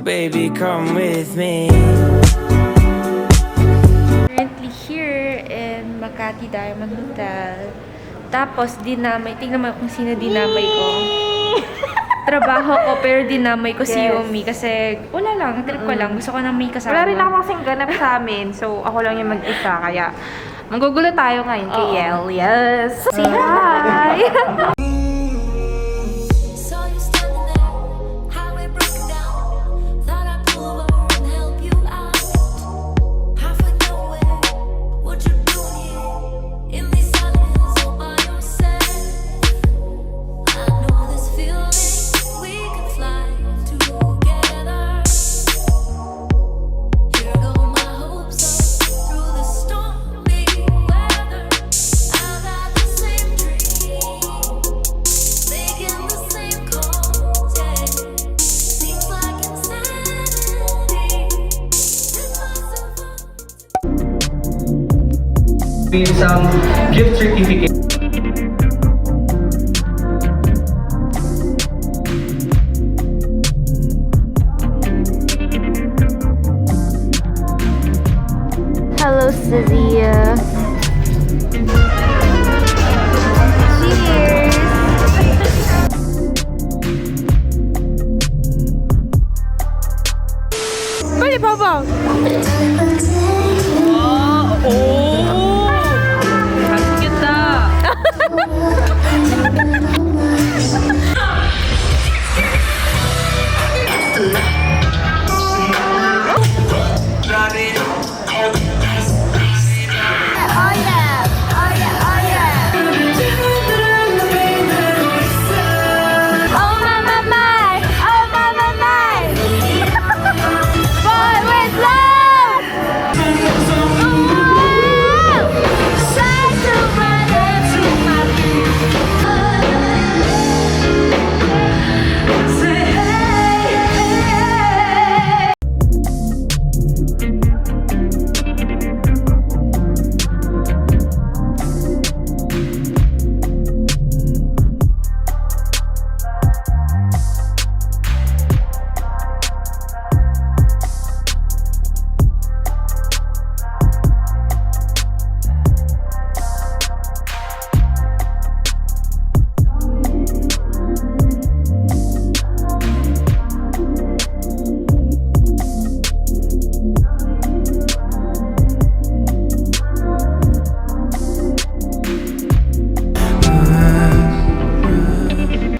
baby, come with me. Currently here in Makati Diamond Hotel. Tapos dinamay, tingnan mo kung sino dinamay ko. Trabaho ko pero dinamay ko si Yumi kasi wala lang, trip ko lang. Gusto ko na may kasama. Wala rin ako kasing ganap sa amin. So, ako lang yung mag-isa. Kaya, manggugulo tayo ngayon kay Yel. Yes! Say hi! With some gift certificate.